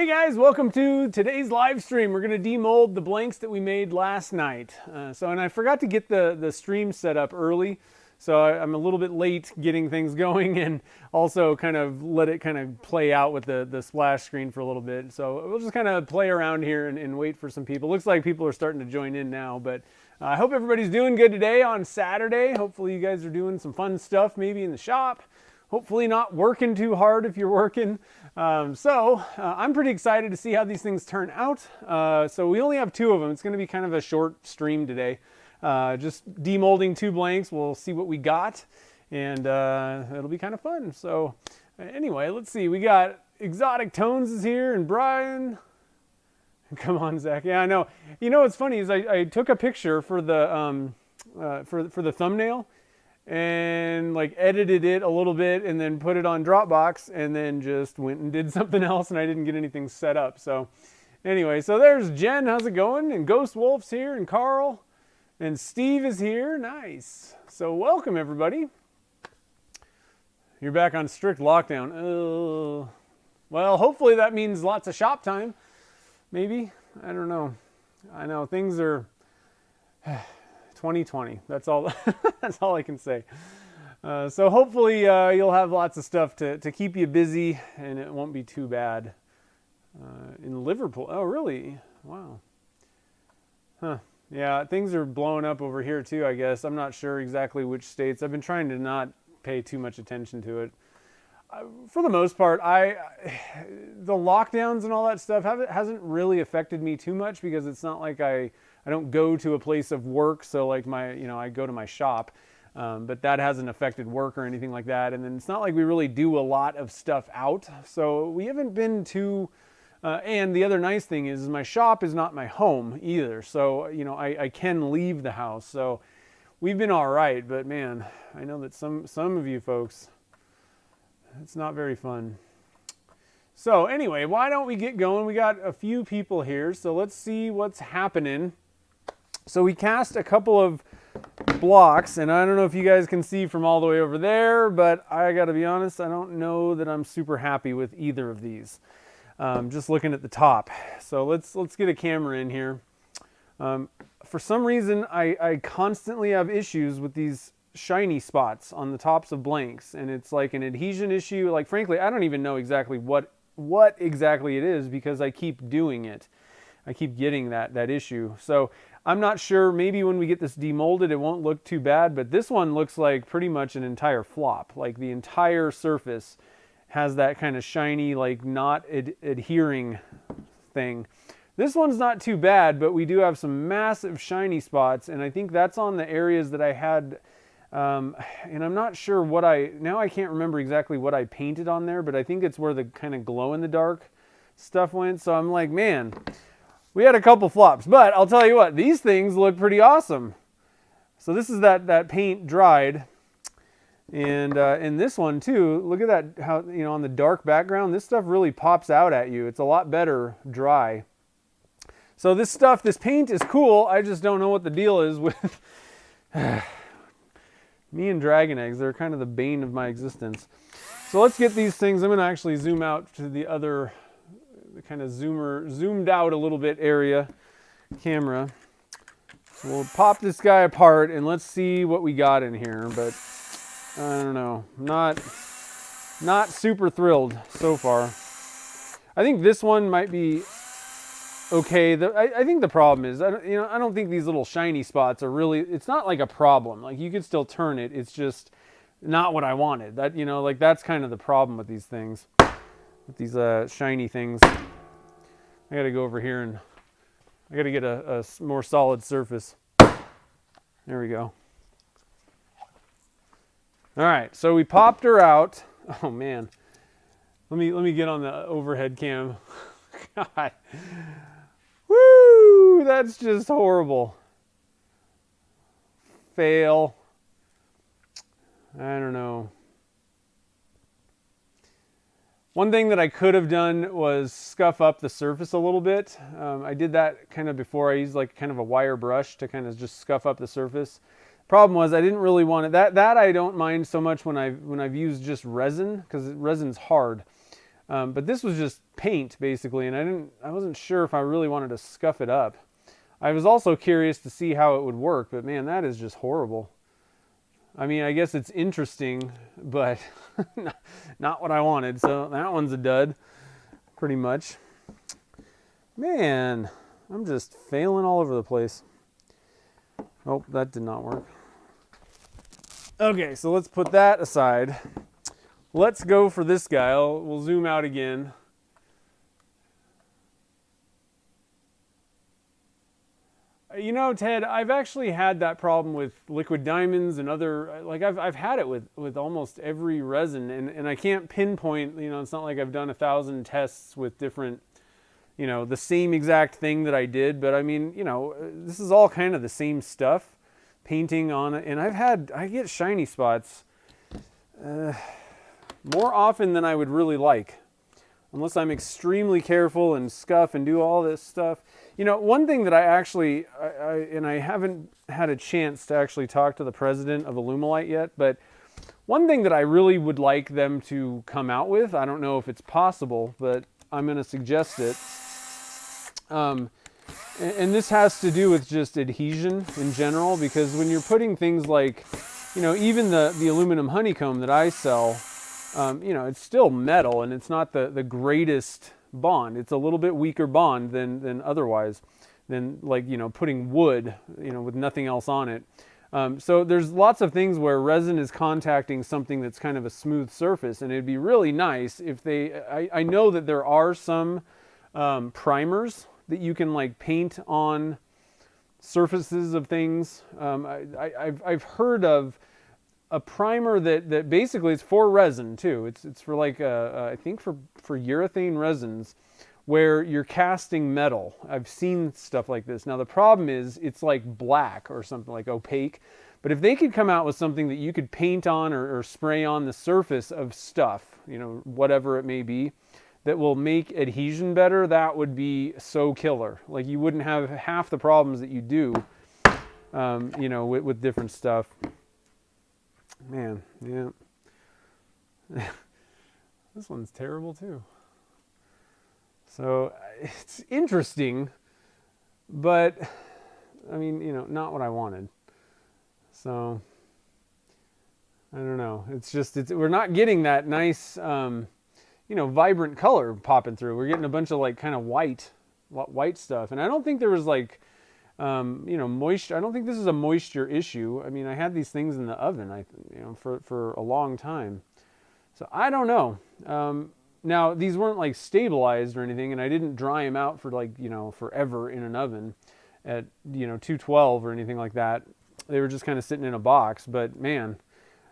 Hey guys, welcome to today's live stream. We're going to demold the blanks that we made last night. And I forgot to get the stream set up early, so I'm a little bit late getting things going, and also kind of let it kind of play out with the splash screen for a little bit. So we'll just kind of play around here and wait for some people. Looks like people are starting to join in now, but I hope everybody's doing good today on Saturday. Hopefully you guys are doing some fun stuff maybe in the shop. Hopefully not working too hard if you're working. I'm pretty excited to see how these things turn out. So we only have two of them. It's going to be kind of a short stream today. Just demolding two blanks. We'll see what we got, and it'll be kind of fun. So anyway, let's see. We got Exotic Tones is here, and Brian. Come on, Zach. Yeah, I know. You know what's funny is I took a picture for the for the thumbnail, and like edited it a little bit and then put it on Dropbox, and then just went and did something else, and I didn't get anything set up. So anyway, so there's Jen. How's it going? And Ghost Wolf's here, and Carl, and Steve is here. Nice. So welcome everybody. You're back on strict lockdown. Well, hopefully that means lots of shop time. Maybe. I don't know. I know things are 2020. That's all. That's all I can say. So hopefully you'll have lots of stuff to keep you busy, and it won't be too bad. In Liverpool. Oh, really? Wow. Huh. Yeah, things are blowing up over here too, I guess. I'm not sure exactly which states. I've been trying to not pay too much attention to it. For the most part, the lockdowns and all that stuff hasn't really affected me too much, because it's not like I don't go to a place of work, so like I go to my shop, but that hasn't affected work or anything like that. And then it's not like we really do a lot of stuff out, so we haven't been too. And the other nice thing is my shop is not my home either, so I can leave the house. So we've been all right, but man, I know that some of you folks, it's not very fun. So anyway, why don't we get going? We got a few people here, so let's see what's happening. So we cast a couple of blocks, and I don't know if you guys can see from all the way over there, but I gotta be honest, I don't know that I'm super happy with either of these. Just looking at the top. So let's get a camera in here. For some reason, I constantly have issues with these shiny spots on the tops of blanks, and it's like an adhesion issue. Like frankly, I don't even know exactly what exactly it is, because I keep doing it. I keep getting that issue. So I'm not sure. Maybe when we get this demolded, it won't look too bad, but this one looks like pretty much an entire flop. Like the entire surface has that kind of shiny, like not adhering thing. This one's not too bad, but we do have some massive shiny spots, and I think that's on the areas that I had. And I'm not sure what I can't remember exactly what I painted on there, but I think it's where the kind of glow in the dark stuff went. So I'm like, man, we had a couple flops, but I'll tell you what, these things look pretty awesome. So this is that paint dried, and in this one too, look at that, how, on the dark background, this stuff really pops out at you. It's a lot better dry. So this paint is cool. I just don't know what the deal is with me and dragon eggs. They're kind of the bane of my existence. So let's get these things. I'm going to actually zoom out to the other kind of zoomed out a little bit area camera. We'll pop this guy apart and let's see what we got in here. But I don't know. Not super thrilled so far. I think this one might be okay. I think the problem is, I don't think these little shiny spots are really, it's not like a problem. Like you could still turn it. It's just not what I wanted. That, like that's kind of the problem with these things, with these shiny things. I got to go over here and I got to get a more solid surface. There we go. All right. So we popped her out. Oh man. Let me get on the overhead cam. God. Woo! That's just horrible. Fail. I don't know. One thing that I could have done was scuff up the surface a little bit. I did that kind of before. I used like kind of a wire brush to kind of just scuff up the surface. Problem was I didn't really want it. That I don't mind so much when I've used just resin, because resin's hard. But this was just paint basically, and I wasn't sure if I really wanted to scuff it up. I was also curious to see how it would work, but man, that is just horrible. I mean, I guess it's interesting, but not what I wanted. So that one's a dud, pretty much. Man, I'm just failing all over the place. Oh, that did not work. Okay, so let's put that aside. Let's go for this guy. We'll zoom out again. You know, Ted, I've actually had that problem with liquid diamonds and other, like I've had it with almost every resin, and I can't pinpoint, you know, it's not like I've done 1,000 tests with different, you know, the same exact thing that I did, but I mean, you know, this is all kind of the same stuff, painting on it, and I get shiny spots more often than I would really like, unless I'm extremely careful and scuff and do all this stuff. You know, one thing that I actually, and I haven't had a chance to actually talk to the president of Alumilite yet, but one thing that I really would like them to come out with, I don't know if it's possible, but I'm going to suggest it. And this has to do with just adhesion in general, because when you're putting things like, you know, even the aluminum honeycomb that I sell, you know, it's still metal and it's not the greatest bond. It's a little bit weaker bond than otherwise, than like, you know, putting wood, you know, with nothing else on it. So there's lots of things where resin is contacting something that's kind of a smooth surface, and it'd be really nice if I know that there are some primers that you can like paint on surfaces of things. I've heard of a primer that basically is for resin too. It's for like I think for urethane resins where you're casting metal. I've seen stuff like this. Now the problem is it's like black or something, like opaque. But if they could come out with something that you could paint on or spray on the surface of stuff, you know, whatever it may be, that will make adhesion better, that would be so killer. Like you wouldn't have half the problems that you do, you know, with different stuff. Man, yeah. This one's terrible too. So it's interesting, but I mean, you know, not what I wanted. So I don't know. It's just, we're not getting that nice, you know, vibrant color popping through. We're getting a bunch of like kind of white stuff. And I don't think there was like, you know, moisture. I don't think this is a moisture issue. I mean, I had these things in the oven, you know, for a long time. So I don't know. Now these weren't like stabilized or anything, and I didn't dry them out for like, you know, forever in an oven at, you know, 212 or anything like that. They were just kind of sitting in a box, but man,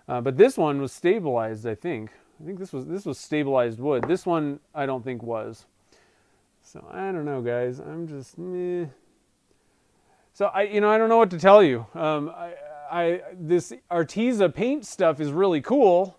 but this one was stabilized, I think. I think this was stabilized wood. This one I don't think was. So I don't know, guys. I'm just meh. So you know, I don't know what to tell you. This Arteza paint stuff is really cool,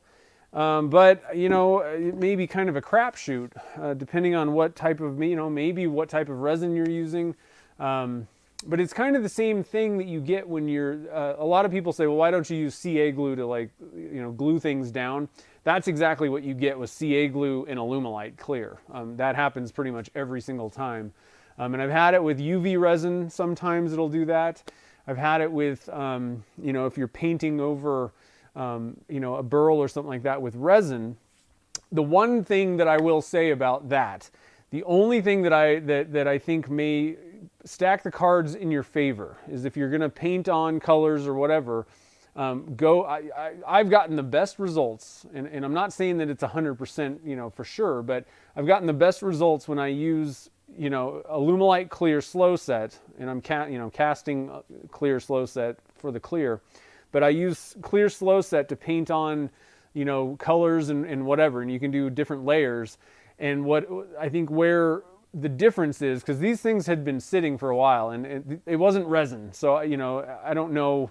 but you know, it may be kind of a crapshoot, depending on what type of, you know, maybe what type of resin you're using. But it's kind of the same thing that you get when you're. A lot of people say, well, why don't you use CA glue to, like, you know, glue things down? That's exactly what you get with CA glue and Alumilite clear. That happens pretty much every single time. And I've had it with UV resin. Sometimes it'll do that. I've had it with, you know, if you're painting over, you know, a burl or something like that with resin. The one thing that I will say about that, the only thing that I think may stack the cards in your favor is if you're going to paint on colors or whatever, I've gotten the best results, and I'm not saying that it's 100%, you know, for sure, but I've gotten the best results when I use, you know, Alumilite clear slow set, and I'm casting clear slow set for the clear, but I use clear slow set to paint on, you know, colors and whatever, and you can do different layers. And what I think where the difference is, because these things had been sitting for a while, and it wasn't resin, so, you know, I don't know.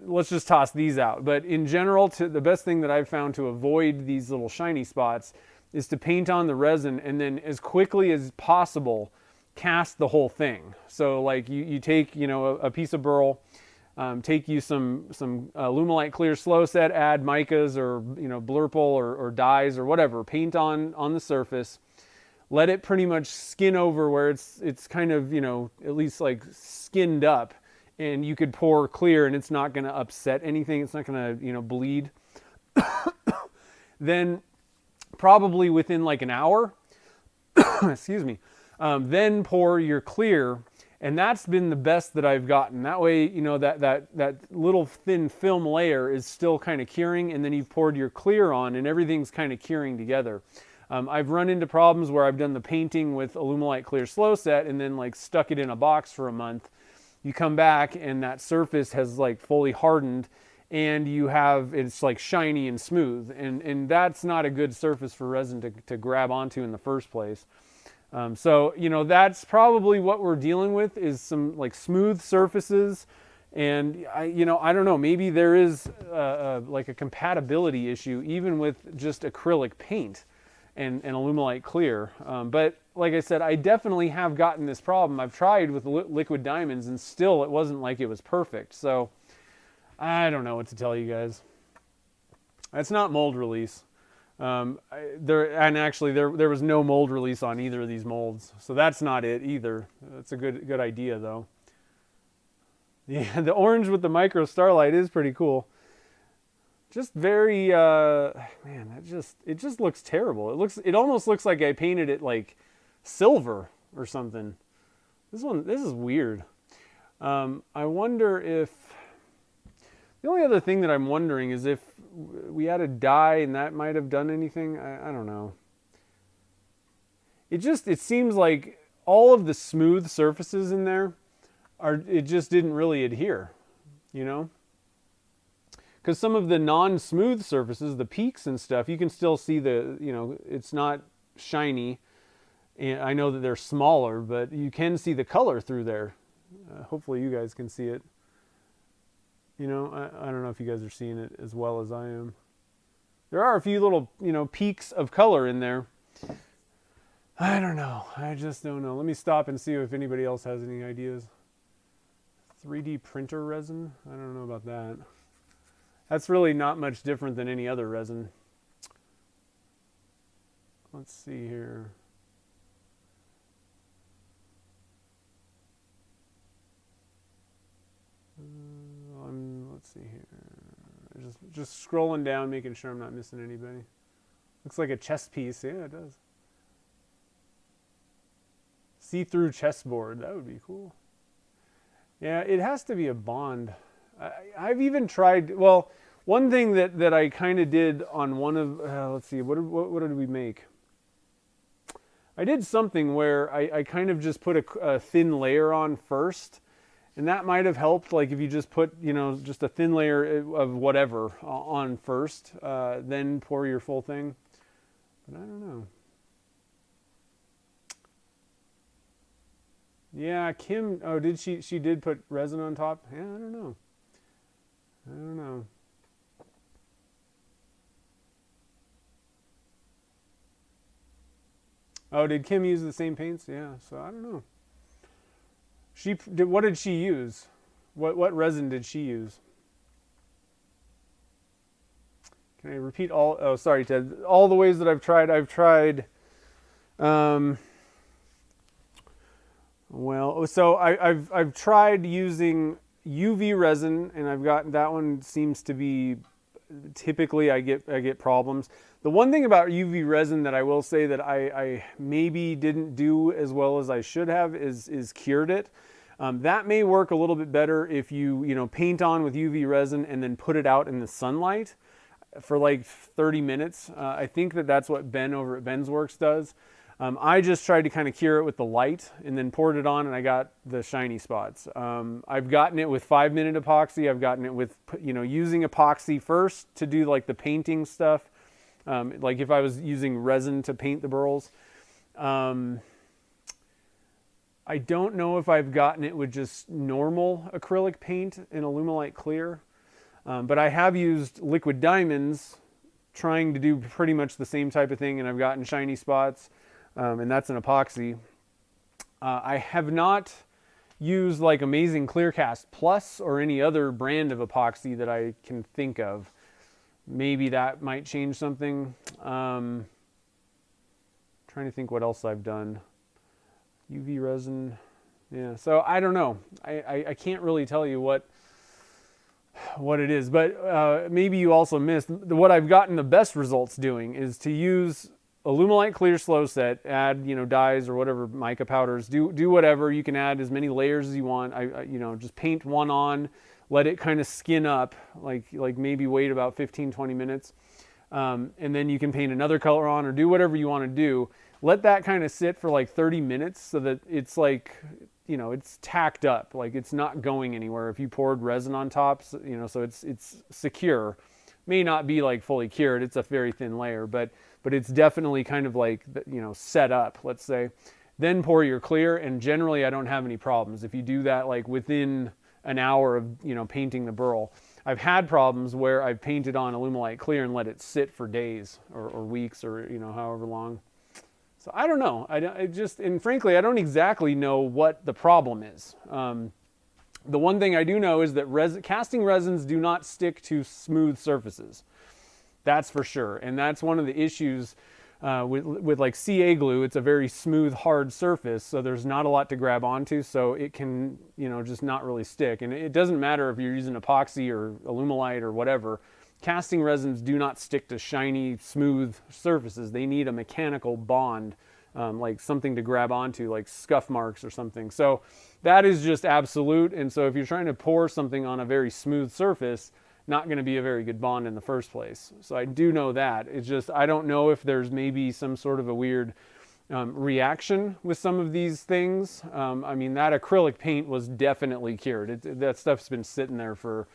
Let's just toss these out. But in general, the best thing that I've found to avoid these little shiny spots is to paint on the resin and then as quickly as possible cast the whole thing. So like you take, you know, a piece of burl, take you some Lumelite clear slow set, add micas or blurple or dyes or whatever, paint on the surface, let it pretty much skin over where it's kind of at least like skinned up, and you could pour clear and it's not going to upset anything, it's not going to bleed. Then probably within like an hour, excuse me, then pour your clear, and that's been the best that I've gotten. That way, that little thin film layer is still kind of curing, and then you've poured your clear on, and everything's kind of curing together. I've run into problems where I've done the painting with a Lumelite clear slow set and then like stuck it in a box for a month. You come back and that surface has like fully hardened, and it's like shiny and smooth, and that's not a good surface for resin to grab onto in the first place. So that's probably what we're dealing with, is some like smooth surfaces, and I don't know, maybe there is like a compatibility issue even with just acrylic paint and Lumelite clear. But like I said, I definitely have gotten this problem. I've tried with liquid diamonds and still it wasn't like it was perfect. So I don't know what to tell you guys. It's not mold release. There was no mold release on either of these molds, so that's not it either. That's a good idea though. Yeah, the orange with the micro starlight is pretty cool. Just very man, it just looks terrible. It almost looks like I painted it like silver or something. This is weird. I wonder if the only other thing that I'm wondering is if we added dye and that might have done anything. I don't know. It seems like all of the smooth surfaces in there it just didn't really adhere, because some of the non-smooth surfaces, the peaks and stuff, you can still see it's not shiny, and I know that they're smaller, but you can see the color through there. Hopefully you guys can see it. I don't know if you guys are seeing it as well as I am. There are a few little, peaks of color in there. I don't know. I just don't know. Let me stop and see if anybody else has any ideas. 3D printer resin? I don't know about that. That's really not much different than any other resin. Let's see here. Let's see here. Just scrolling down, making sure I'm not missing anybody. Looks like a chess piece. Yeah, it does. See-through chessboard. That would be cool. Yeah, it has to be a bond. I've even tried. Well, one thing that I kind of did on one of. Let's see. What did we make? I did something where I kind of just put a thin layer on first. And that might have helped, like if you just put, just a thin layer of whatever on first, then pour your full thing. But I don't know. Yeah, Kim, did she did put resin on top? Yeah, I don't know. I don't know. Oh, did Kim use the same paints? Yeah, so I don't know. What did she use? What resin did she use? Can I repeat all? Oh, sorry, Ted. All the ways that I've tried. Well, so I've tried using UV resin, and I've got that one seems to be typically I get problems. The one thing about UV resin that I will say that I maybe didn't do as well as I should have is cured it. That may work a little bit better if you paint on with UV resin and then put it out in the sunlight for like 30 minutes. I think that's what Ben over at Ben's Works does. I just tried to kind of cure it with the light and then poured it on, and I got the shiny spots. I've gotten it with 5-minute epoxy. I've gotten it with using epoxy first to do like the painting stuff. Like if I was using resin to paint the burls. I don't know if I've gotten it with just normal acrylic paint in Lumelite clear, but I have used liquid diamonds trying to do pretty much the same type of thing, and I've gotten shiny spots, and that's an epoxy. I have not use like Amazing Clearcast Plus or any other brand of epoxy that I can think of. Maybe that might change something. Trying to think what else I've done. UV resin. Yeah, so I don't know. I can't really tell you what it is, but maybe you also missed what I've gotten the best results doing is to use Alumilite Clear Slow Set, add, you know, dyes or whatever, mica powders, do whatever. You can add as many layers as you want. You know, just paint one on, let it kind of skin up, like maybe wait about 15-20 minutes. And then you can paint another color on or do whatever you want to do. Let that kind of sit for like 30 minutes so that it's like, you know, it's tacked up, like it's not going anywhere. If you poured resin on top, you know, so it's secure. May not be like fully cured. It's a very thin layer, but it's definitely kind of like, you know, set up, let's say. Then pour your clear, and generally I don't have any problems. If you do that like within an hour of, you know, painting the burl. I've had problems where I've painted on Alumilite Clear and let it sit for days or weeks or, you know, however long. So I don't know. And frankly, I don't exactly know what the problem is. The one thing I do know is that casting resins do not stick to smooth surfaces. That's for sure. And that's one of the issues with like CA glue. It's a very smooth, hard surface, so there's not a lot to grab onto, so it can, you know, just not really stick. And it doesn't matter if you're using epoxy or Alumilite or whatever. Casting resins do not stick to shiny, smooth surfaces. They need a mechanical bond, like something to grab onto, like scuff marks or something. So that is just absolute. And so if you're trying to pour something on a very smooth surface, not going to be a very good bond in the first place. So I do know that. It's just, I don't know if there's maybe some sort of a weird reaction with some of these things. I mean, that acrylic paint was definitely cured. That stuff's been sitting there for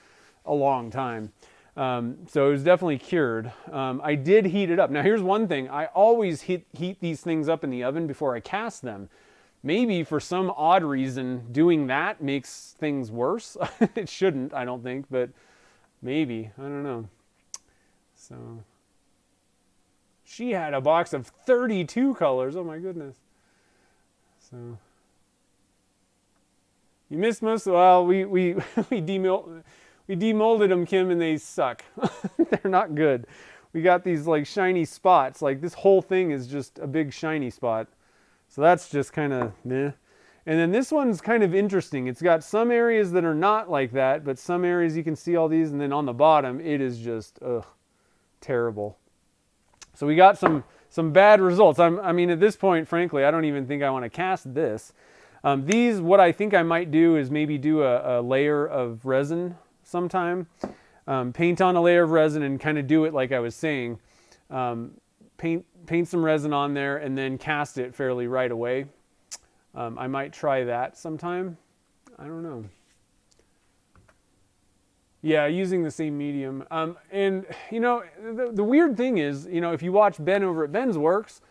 a long time. So it was definitely cured. I did heat it up. Now here's one thing. I always heat these things up in the oven before I cast them. Maybe for some odd reason doing that makes things worse. It shouldn't, I don't think, but maybe. I don't know. So she had a box of 32 colors. Oh my goodness. So you missed most of, well, we demolded them, Kim, and they suck. They're not good. We got these like shiny spots. Like this whole thing is just a big shiny spot. So that's just kind of meh. And then this one's kind of interesting. It's got some areas that are not like that, but some areas you can see all these, and then on the bottom, it is just, terrible. So we got some bad results. I mean, at this point, frankly, I don't even think I want to cast this. These, what I think I might do is maybe do a layer of resin sometime. Paint on a layer of resin and kind of do it like I was saying. Paint some resin on there and then cast it fairly right away. I might try that sometime. I don't know. Yeah, using the same medium. And, you know, the weird thing is, you know, if you watch Ben over at Ben's Works,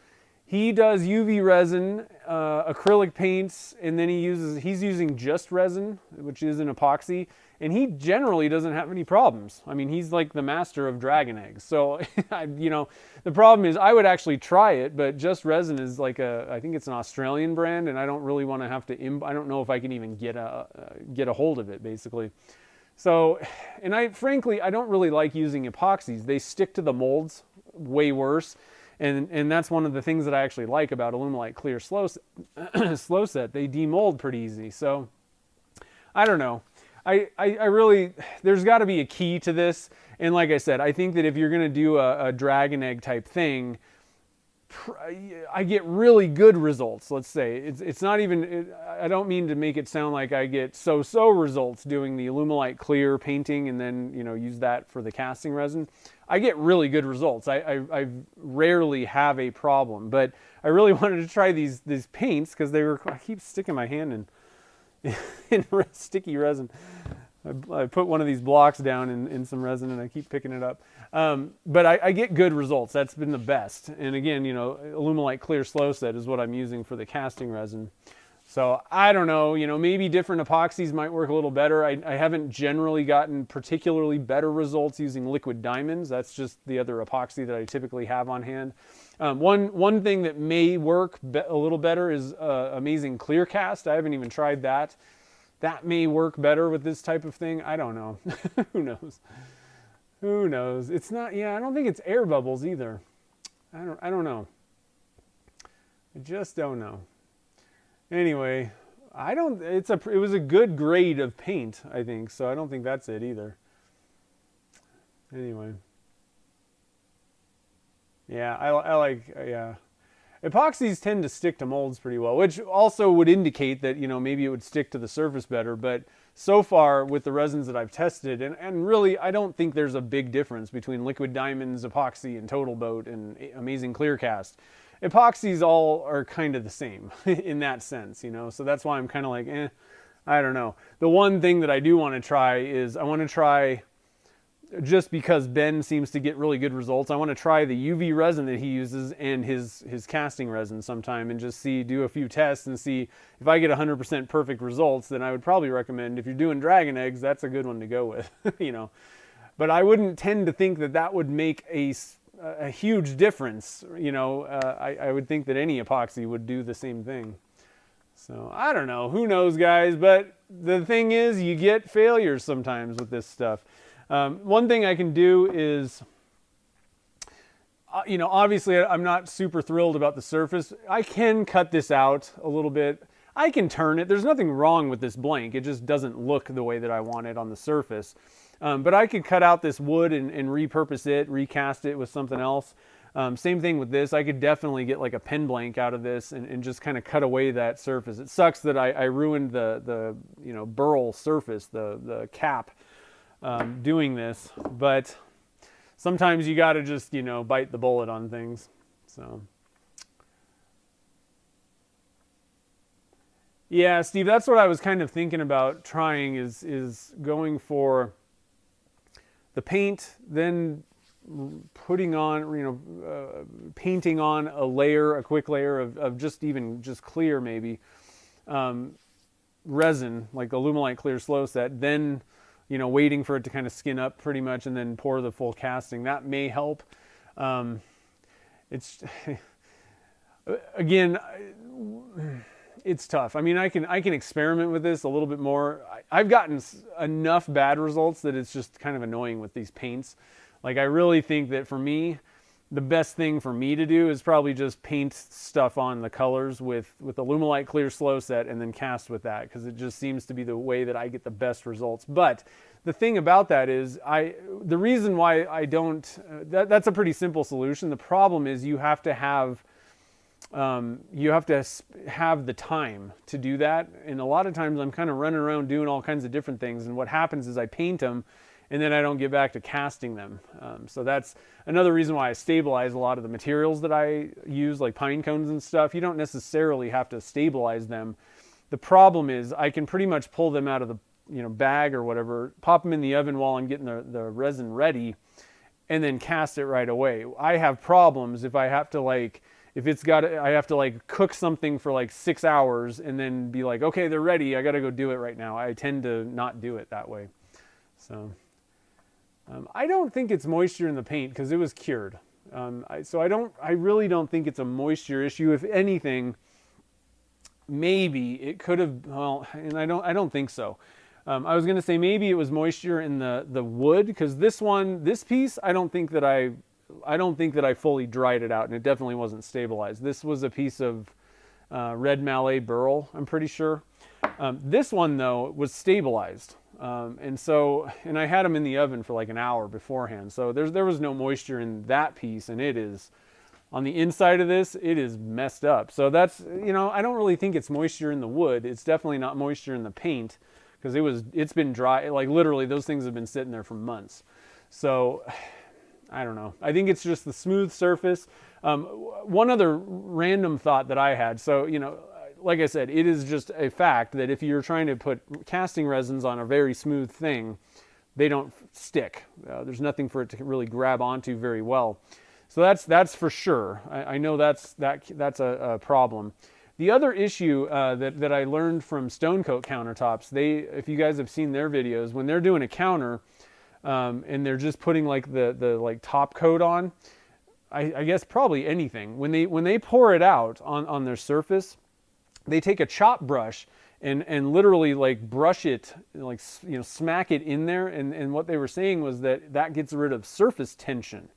he does UV resin, acrylic paints, and then he's using just resin, which is an epoxy, and he generally doesn't have any problems. I mean, he's like the master of dragon eggs. So, you know, the problem is I would actually try it, but just resin is like I think it's an Australian brand, and I don't really want to have to, I don't know if I can even get a hold of it, basically. So, and frankly, I don't really like using epoxies. They stick to the molds way worse. And that's one of the things that I actually like about Alumilite Clear Slow Set. They demold pretty easy. So I don't know. I really, there's got to be a key to this. And like I said, I think that if you're going to do a dragon egg type thing, I get really good results. Let's say it's not even, I don't mean to make it sound like I get so results doing the Alumilite Clear painting and then, you know, use that for the casting resin. I get really good results. I rarely have a problem, but I really wanted to try these paints because I keep sticking my hand in sticky resin. I put one of these blocks down in some resin and I keep picking it up. But I get good results. That's been the best. And again, you know, Alumilite Clear Slow Set is what I'm using for the casting resin. So I don't know, you know, maybe different epoxies might work a little better. I haven't generally gotten particularly better results using liquid diamonds. That's just the other epoxy that I typically have on hand. One thing that may work a little better is Amazing Clear Cast. I haven't even tried that. that may work better with this type of thing. I don't know. Who knows? Who knows? It's not, yeah, I don't think it's air bubbles either. I don't know. I just don't know. Anyway, it was a good grade of paint, I think, so I don't think that's it either. Anyway. Yeah, I like, yeah. Epoxies tend to stick to molds pretty well, which also would indicate that, you know, maybe it would stick to the surface better. But so far with the resins that I've tested, and really I don't think there's a big difference between Liquid Diamonds, epoxy, and Total Boat, and Amazing Clear Cast. Epoxies all are kind of the same in that sense, you know, so that's why I'm kind of like, I don't know. The one thing that I do want to try is I want to try, just because Ben seems to get really good results, I want to try the UV resin that he uses and his casting resin sometime, and just do a few tests and see if I get 100% perfect results. Then I would probably recommend, if you're doing dragon eggs, that's a good one to go with, you know. But I wouldn't tend to think that that would make a huge difference, you know. I would think that any epoxy would do the same thing. So I don't know, who knows, guys, but the thing is, you get failures sometimes with this stuff. One thing I can do is, you know, obviously I'm not super thrilled about the surface. I can cut this out a little bit. I can turn it. There's nothing wrong with this blank. It just doesn't look the way that I want it on the surface. But I could cut out this wood and repurpose it, recast it with something else. Same thing with this. I could definitely get like a pen blank out of this and just kind of cut away that surface. It sucks that I ruined the you know, burl surface, the cap, doing this, but sometimes you got to just, you know, bite the bullet on things. So yeah, Steve, that's what I was kind of thinking about trying, is going for the paint, then putting on, you know, painting on a quick layer of just clear, maybe resin, like Alumilite clear slow set, then, you know, waiting for it to kind of skin up pretty much, and then pour the full casting. That may help. It's again, it's tough. I mean, I can experiment with this a little bit more. I've gotten enough bad results that it's just kind of annoying with these paints. Like, I really think that for me, the best thing for me to do is probably just paint stuff on the colors with Alumilite clear slow set, and then cast with that, because it just seems to be the way that I get the best results. But the thing about that is, the reason why I don't, that's a pretty simple solution. The problem is you have to have the time to do that. And a lot of times I'm kind of running around doing all kinds of different things. And what happens is I paint them, and then I don't get back to casting them. So that's another reason why I stabilize a lot of the materials that I use, like pine cones and stuff. You don't necessarily have to stabilize them. The problem is I can pretty much pull them out of the, you know, bag or whatever, pop them in the oven while I'm getting the resin ready, and then cast it right away. I have problems if I have to, like, I have to like cook something for like 6 hours and then be like, okay, they're ready, I got to go do it right now. I tend to not do it that way. So I don't think it's moisture in the paint, because it was cured. I really don't think it's a moisture issue. If anything, maybe it could have, well, and I don't think so. I was going to say maybe it was moisture in the wood, because this piece, I don't think that I fully dried it out, and it definitely wasn't stabilized. This was a piece of red mallee burl, I'm pretty sure. This one, though, was stabilized. And I had them in the oven for like an hour beforehand. So there was no moisture in that piece, and it is, on the inside of this, it is messed up. So that's, you know, I don't really think it's moisture in the wood. It's definitely not moisture in the paint, because it's been dry. Like, literally, those things have been sitting there for months. So I don't know. I think it's just the smooth surface. One other random thought that I had. So, you know, like I said, it is just a fact that if you're trying to put casting resins on a very smooth thing, they don't stick. There's nothing for it to really grab onto very well. So that's for sure. I know that's a problem. The other issue that I learned from Stone Coat countertops, if you guys have seen their videos, when they're doing a counter and they're just putting like the like top coat on, I guess probably anything, when they pour it out on their surface, they take a chop brush and literally like brush it, like, you know, smack it in there. And what they were saying was that gets rid of surface tension.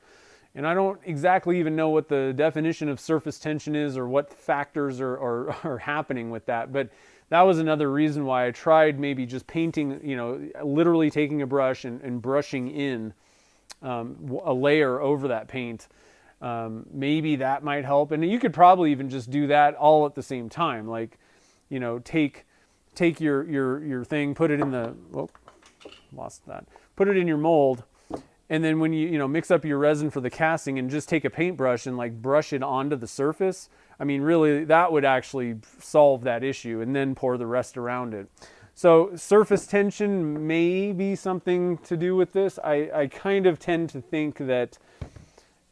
And I don't exactly even know what the definition of surface tension is or what factors are happening with that. But that was another reason why I tried maybe just painting, you know, literally taking a brush and brushing in a layer over that paint. Maybe that might help. And you could probably even just do that all at the same time. Like, you know, take your thing, put it in the, oh, lost that. Put it in your mold. And then when you know, mix up your resin for the casting and just take a paintbrush and like brush it onto the surface, I mean, really, that would actually solve that issue, and then pour the rest around it. So surface tension may be something to do with this. I kind of tend to think that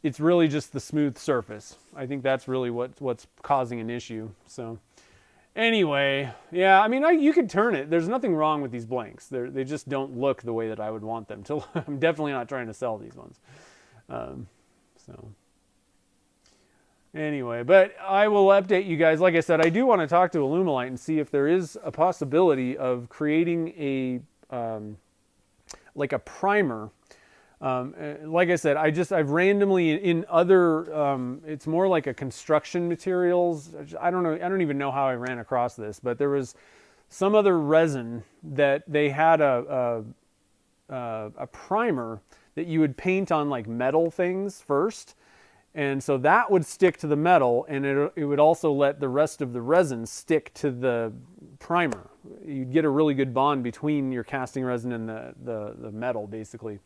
it's really just the smooth surface. I think that's really what's causing an issue. So anyway, yeah, I mean, you could turn it. There's nothing wrong with these blanks. They just don't look the way that I would want them to. I'm definitely not trying to sell these ones. So anyway, but I will update you guys. Like I said, I do want to talk to Illumilite and see if there is a possibility of creating a like a primer. Like I said, I've randomly in other, it's more like a construction materials. I don't know. I don't even know how I ran across this, but there was some other resin that they had a primer that you would paint on like metal things first. And so that would stick to the metal, and it would also let the rest of the resin stick to the primer. You'd get a really good bond between your casting resin and the metal, basically.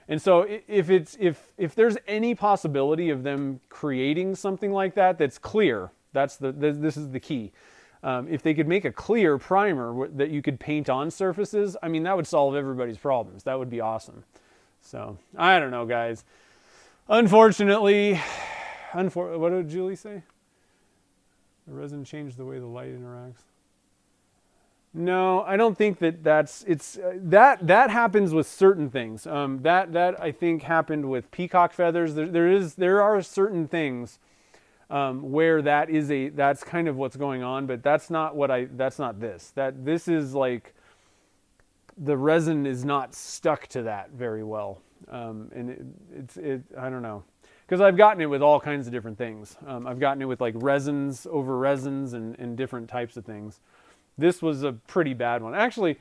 And so if there's any possibility of them creating something like that that's clear, this is the key. If they could make a clear primer that you could paint on surfaces, I mean, that would solve everybody's problems. That would be awesome. So I don't know, guys. Unfortunately, what did Julie say? The resin changed the way the light interacts. No, I don't think that happens with certain things. That I think happened with peacock feathers. There are certain things where that's kind of what's going on, but that's not this. This is like the resin is not stuck to that very well. And I don't know, because I've gotten it with all kinds of different things. I've gotten it with like resins over resins and different types of things. This was a pretty bad one. Actually,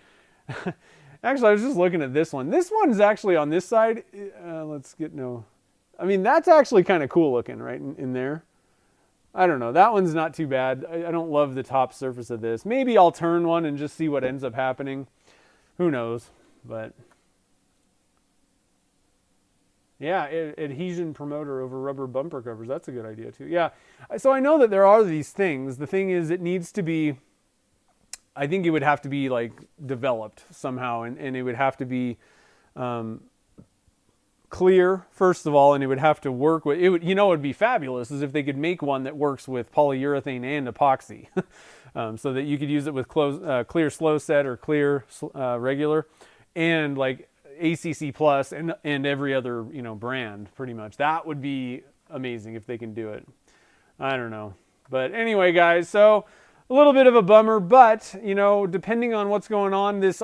I was just looking at this one. This one's actually on this side. I mean, that's actually kind of cool looking right in there. I don't know. That one's not too bad. I don't love the top surface of this. Maybe I'll turn one and just see what ends up happening. Who knows? But yeah, adhesion promoter over rubber bumper covers. That's a good idea too. Yeah. So I know that there are these things. The thing is, it needs to be, I think it would have to be like developed somehow, and it would have to be clear first of all, and it would have to work with it. Would, it would be fabulous is if they could make one that works with polyurethane and epoxy, so that you could use it with clear slow set or clear regular, and like ACC plus and every other brand pretty much. That would be amazing if they can do it. I don't know, but anyway, guys, so a little bit of a bummer, but depending on what's going on, this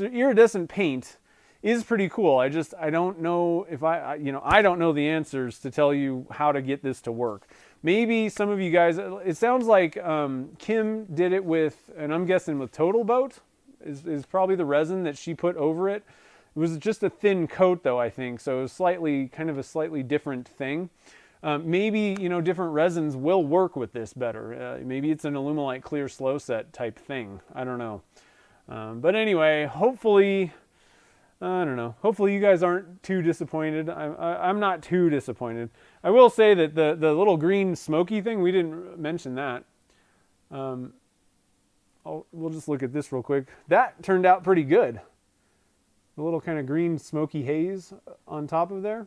iridescent paint is pretty cool. I don't know if I don't know the answers to tell you how to get this to work. Maybe some of you guys, it sounds like Kim did it with, and I'm guessing with Total Boat is probably the resin that she put over it. It was just a thin coat though, I think, so it was kind of a slightly different thing. Maybe, different resins will work with this better. Maybe it's an Illumilite clear slow set type thing. I don't know. But anyway, hopefully, I don't know. Hopefully you guys aren't too disappointed. I'm not too disappointed. I will say that the little green smoky thing, we didn't mention that. We'll just look at this real quick. That turned out pretty good. A little kind of green smoky haze on top of there.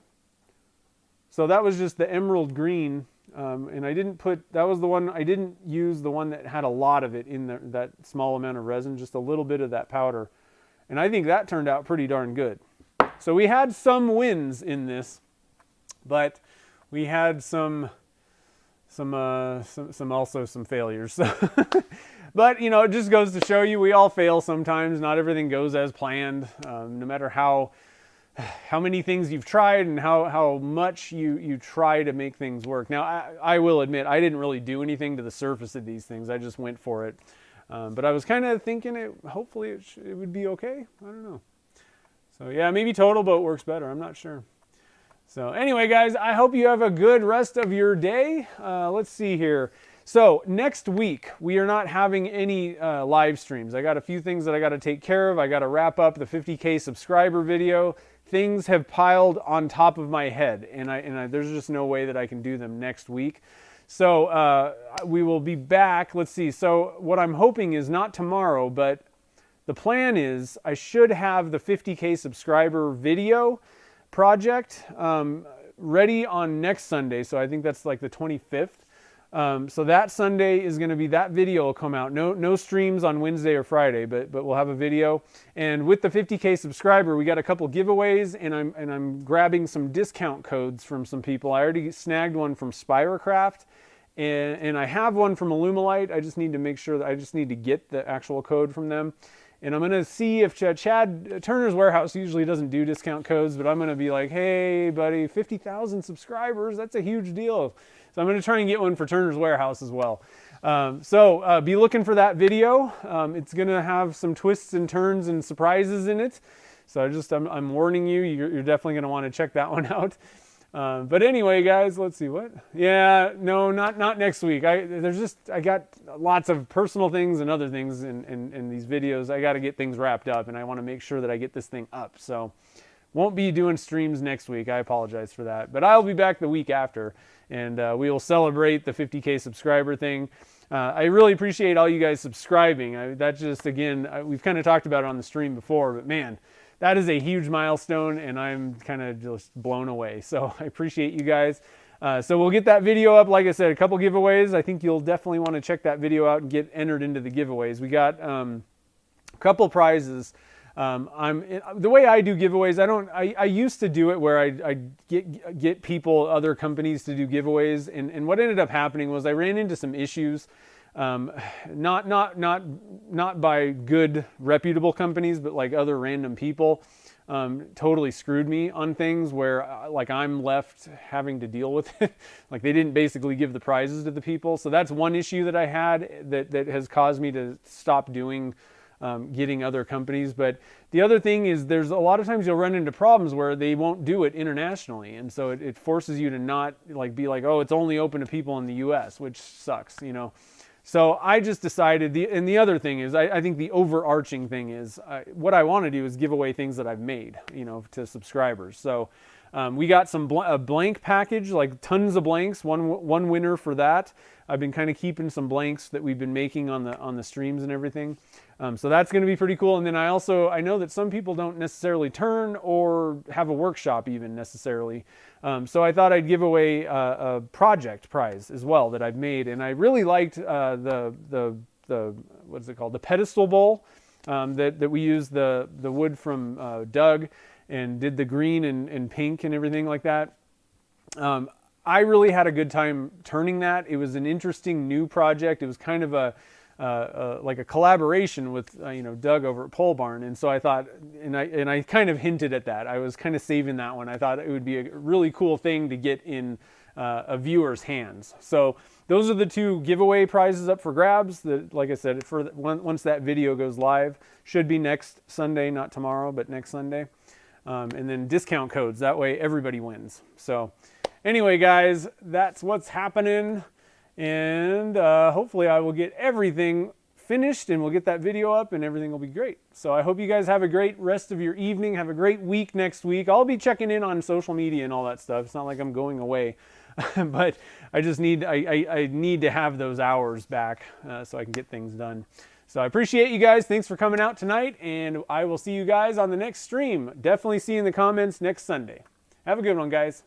So that was just the emerald green, and that was the one, I didn't use the one that had a lot of it in that small amount of resin, just a little bit of that powder. And I think that turned out pretty darn good. So we had some wins in this, but we had some failures. But, you know, it just goes to show you we all fail sometimes. Not everything goes as planned, no matter how many things you've tried and how much you try to make things work. Now, I will admit, I didn't really do anything to the surface of these things. I just went for it. But I was kind of thinking hopefully it would be okay. I don't know. So yeah, maybe Total Boat works better. I'm not sure. So anyway, guys, I hope you have a good rest of your day. Let's see here. So next week, we are not having any live streams. I got a few things that I got to take care of. I got to wrap up the 50K subscriber video. Things have piled on top of my head, and there's just no way that I can do them next week. So we will be back. Let's see. So what I'm hoping is not tomorrow, but the plan is I should have the 50K subscriber video project ready on next Sunday. So I think that's like the 25th. So that Sunday is going to be, that video will come out. No streams on Wednesday or Friday, but we'll have a video. And with the 50K subscriber, we got a couple giveaways, and I'm grabbing some discount codes from some people. I already snagged one from Spiracraft, and I have one from Illumilite. I just need to make sure that I just need to get the actual code from them. And I'm going to see if Chad Turner's Warehouse usually doesn't do discount codes, but I'm going to be like, hey, buddy, 50,000 subscribers, that's a huge deal. So I'm going to try and get one for Turner's Warehouse as well. So be looking for that video. It's going to have some twists and turns and surprises in it. So I'm warning you, you're definitely going to want to check that one out. But anyway, guys, let's see what. Yeah, no, not next week. I got lots of personal things and other things in these videos. I got to get things wrapped up, and I want to make sure that I get this thing up. So won't be doing streams next week. I apologize for that. But I'll be back the week after, and we will celebrate the 50K subscriber thing. I really appreciate all you guys subscribing. That just, again, we've kind of talked about it on the stream before, but man, that is a huge milestone, and I'm kind of just blown away. So I appreciate you guys. So we'll get that video up. Like I said, a couple giveaways. I think you'll definitely want to check that video out and get entered into the giveaways. We got a couple prizes. The way I do giveaways, I used to do it where I get people, other companies to do giveaways, and what ended up happening was I ran into some issues, not by good reputable companies, but like other random people, totally screwed me on things where like I'm left having to deal with it. Like they didn't basically give the prizes to the people. So that's one issue that I had that has caused me to stop doing getting other companies. But the other thing is there's a lot of times you'll run into problems where they won't do it internationally. And so it forces you to not like be like, oh, it's only open to people in the US, which sucks, you know. So I just decided, and the other thing is, I think the overarching thing is, what I want to do is give away things that I've made, you know, to subscribers. So we got a blank package, like tons of blanks, one winner for that. I've been kind of keeping some blanks that we've been making on the streams and everything. So that's going to be pretty cool. And then I know that some people don't necessarily turn or have a workshop even necessarily. So I thought I'd give away a project prize as well that I've made. And I really liked the what's it called? The pedestal bowl that we used the wood from Doug and did the green and pink and everything like that. I really had a good time turning that. It was an interesting new project. It was kind of like a collaboration with Doug over at Pole Barn, and so I thought, and I kind of hinted at that. I was kind of saving that one. I thought it would be a really cool thing to get in a viewer's hands. So those are the two giveaway prizes up for grabs. That, like I said, once that video goes live, should be next Sunday, not tomorrow, but next Sunday. And then discount codes. That way everybody wins. So anyway, guys, that's what's happening. And hopefully I will get everything finished and we'll get that video up and everything will be great. So I hope you guys have a great rest of your evening. Have a great week next week. I'll be checking in on social media and all that stuff. It's not like I'm going away. But I just need to have those hours back so I can get things done. So I appreciate you guys. Thanks for coming out tonight, and I will see you guys on the next stream. Definitely see you in the comments next Sunday. Have a good one, guys.